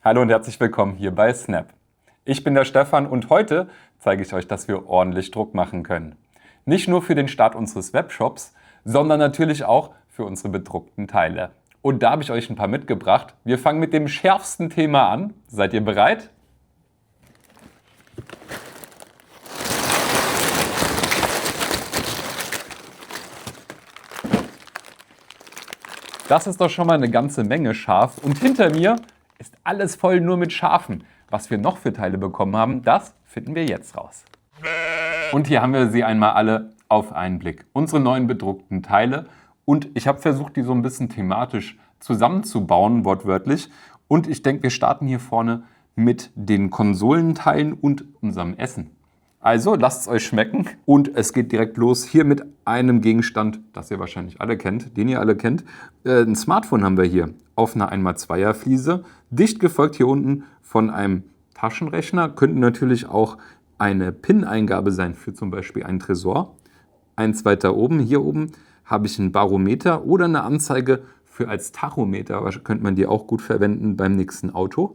Hallo und herzlich willkommen hier bei Snap. Ich bin der Stefan und heute zeige ich euch, dass wir ordentlich Druck machen können. Nicht nur für den Start unseres Webshops, sondern natürlich auch für unsere bedruckten Teile. Und da habe ich euch ein paar mitgebracht. Wir fangen mit dem schärfsten Thema an. Seid ihr bereit? Das ist doch schon mal eine ganze Menge scharf und hinter mir ist alles voll nur mit Schafen. Was wir noch für Teile bekommen haben, das finden wir jetzt raus. Und hier haben wir sie einmal alle auf einen Blick. Unsere neuen bedruckten Teile. Und ich habe versucht, die so ein bisschen thematisch zusammenzubauen, wortwörtlich. Und ich denke, wir starten hier vorne mit den Konsolenteilen und unserem Essen. Also lasst es euch schmecken und es geht direkt los hier mit einem Gegenstand, das ihr wahrscheinlich alle kennt, den ihr alle kennt. Ein Smartphone haben wir hier auf einer 1x2er Fliese, dicht gefolgt hier unten von einem Taschenrechner. Könnte natürlich auch eine PIN-Eingabe sein für zum Beispiel einen Tresor. Eins weiter oben, hier oben habe ich ein Barometer oder eine Anzeige für als Tachometer, könnte man die auch gut verwenden beim nächsten Auto.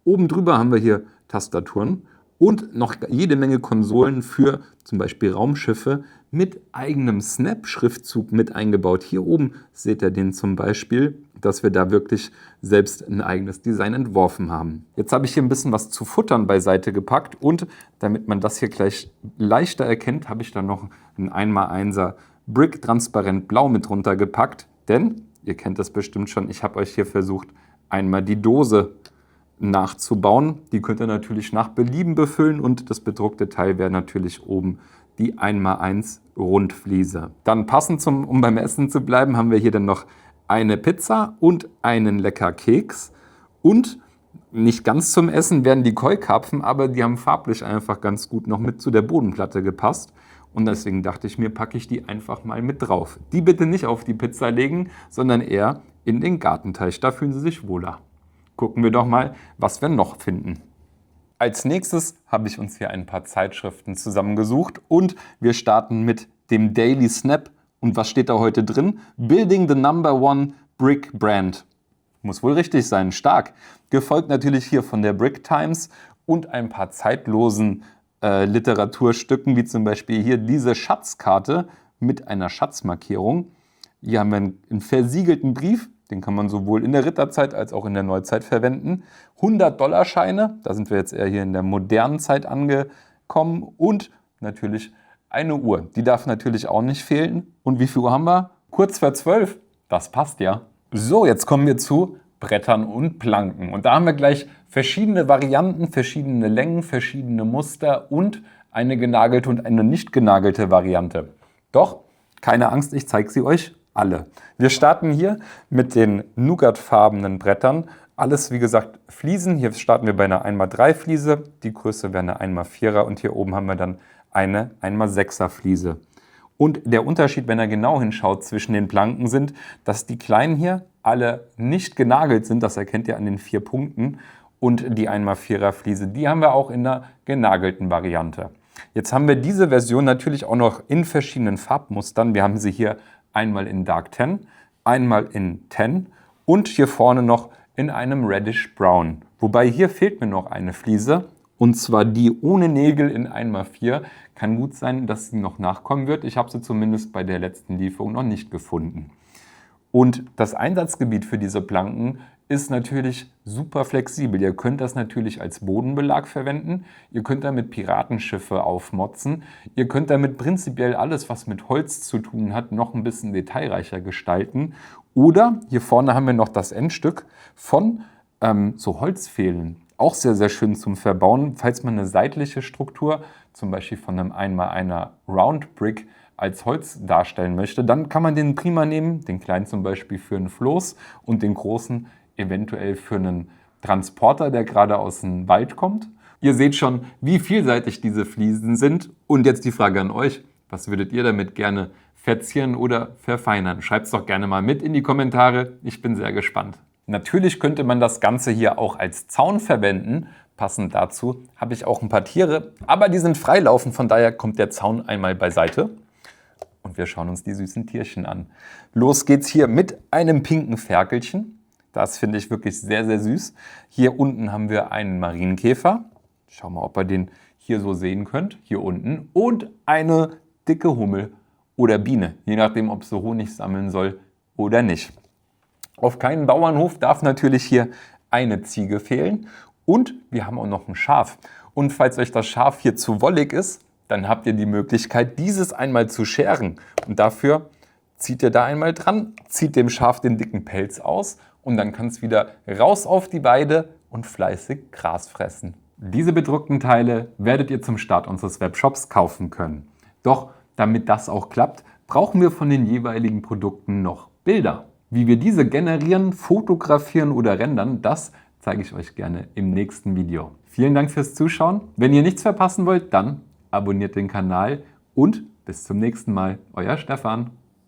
Oben drüber haben wir hier Tastaturen. Und noch jede Menge Konsolen für zum Beispiel Raumschiffe mit eigenem Snap-Schriftzug mit eingebaut. Hier oben seht ihr den zum Beispiel, dass wir da wirklich selbst ein eigenes Design entworfen haben. Jetzt habe ich hier ein bisschen was zu futtern beiseite gepackt und damit man das hier gleich leichter erkennt, habe ich da noch ein 1x1er Brick transparent blau mit runter gepackt. Denn, ihr kennt das bestimmt schon, ich habe euch hier versucht, einmal die Dose nachzubauen. Die könnt ihr natürlich nach Belieben befüllen und das bedruckte Teil wäre natürlich oben die 1x1 Rundfliese. Dann passend um beim Essen zu bleiben, haben wir hier dann noch eine Pizza und einen lecker Keks. Und nicht ganz zum Essen werden die Koi-Karpfen, aber die haben farblich einfach ganz gut noch mit zu der Bodenplatte gepasst. Und deswegen dachte ich mir, packe ich die einfach mal mit drauf. Die bitte nicht auf die Pizza legen, sondern eher in den Gartenteich. Da fühlen sie sich wohler. Gucken wir doch mal, was wir noch finden. Als nächstes habe ich uns hier ein paar Zeitschriften zusammengesucht und wir starten mit dem Daily Snap. Und was steht da heute drin? Building the number one Brick Brand. Muss wohl richtig sein, stark. Gefolgt natürlich hier von der Brick Times und ein paar zeitlosen Literaturstücken, wie zum Beispiel hier diese Schatzkarte mit einer Schatzmarkierung. Hier haben wir einen versiegelten Brief. Den kann man sowohl in der Ritterzeit als auch in der Neuzeit verwenden. 100-Dollar-Scheine, da sind wir jetzt eher hier in der modernen Zeit angekommen. Und natürlich eine Uhr, die darf natürlich auch nicht fehlen. Und wie viel Uhr haben wir? Kurz vor 12, das passt ja. So, jetzt kommen wir zu Brettern und Planken. Und da haben wir gleich verschiedene Varianten, verschiedene Längen, verschiedene Muster und eine genagelte und eine nicht genagelte Variante. Doch, keine Angst, ich zeige sie euch alle. Wir starten hier mit den Nougat-farbenen Brettern. Alles, wie gesagt, Fliesen. Hier starten wir bei einer 1x3 Fliese. Die Größe wäre eine 1x4er und hier oben haben wir dann eine 1x6er Fliese. Und der Unterschied, wenn ihr genau hinschaut, zwischen den Planken sind, dass die kleinen hier alle nicht genagelt sind. Das erkennt ihr an den 4 Punkten. Und die 1x4er Fliese, die haben wir auch in der genagelten Variante. Jetzt haben wir diese Version natürlich auch noch in verschiedenen Farbmustern. Wir haben sie hier einmal in Dark Tan, einmal in Tan und hier vorne noch in einem Reddish Brown. Wobei hier fehlt mir noch eine Fliese und zwar die ohne Nägel in 1x4. Kann gut sein, dass sie noch nachkommen wird. Ich habe sie zumindest bei der letzten Lieferung noch nicht gefunden. Und das Einsatzgebiet für diese Planken ist natürlich super flexibel. Ihr könnt das natürlich als Bodenbelag verwenden. Ihr könnt damit Piratenschiffe aufmotzen. Ihr könnt damit prinzipiell alles, was mit Holz zu tun hat, noch ein bisschen detailreicher gestalten. Oder hier vorne haben wir noch das Endstück von so Holzpfählen. Auch sehr, sehr schön zum Verbauen. Falls man eine seitliche Struktur, zum Beispiel von einem 1x1er Round Brick, als Holz darstellen möchte, dann kann man den prima nehmen, den kleinen zum Beispiel für ein Floß und den großen eventuell für einen Transporter, der gerade aus dem Wald kommt. Ihr seht schon, wie vielseitig diese Fliesen sind. Und jetzt die Frage an euch, was würdet ihr damit gerne verzieren oder verfeinern? Schreibt es doch gerne mal mit in die Kommentare, ich bin sehr gespannt. Natürlich könnte man das Ganze hier auch als Zaun verwenden. Passend dazu habe ich auch ein paar Tiere, aber die sind freilaufend, von daher kommt der Zaun einmal beiseite. Und wir schauen uns die süßen Tierchen an. Los geht's hier mit einem pinken Ferkelchen. Das finde ich wirklich sehr, sehr süß. Hier unten haben wir einen Marienkäfer. Schau mal, ob ihr den hier so sehen könnt. Hier unten. Und eine dicke Hummel oder Biene. Je nachdem, ob sie Honig sammeln soll oder nicht. Auf keinem Bauernhof darf natürlich hier eine Ziege fehlen. Und wir haben auch noch ein Schaf. Und falls euch das Schaf hier zu wollig ist, dann habt ihr die Möglichkeit, dieses einmal zu scheren. Und dafür zieht ihr da einmal dran, zieht dem Schaf den dicken Pelz aus und dann kann es wieder raus auf die Weide und fleißig Gras fressen. Diese bedruckten Teile werdet ihr zum Start unseres Webshops kaufen können. Doch damit das auch klappt, brauchen wir von den jeweiligen Produkten noch Bilder. Wie wir diese generieren, fotografieren oder rendern, das zeige ich euch gerne im nächsten Video. Vielen Dank fürs Zuschauen. Wenn ihr nichts verpassen wollt, dann abonniert den Kanal und bis zum nächsten Mal. Euer Stefan.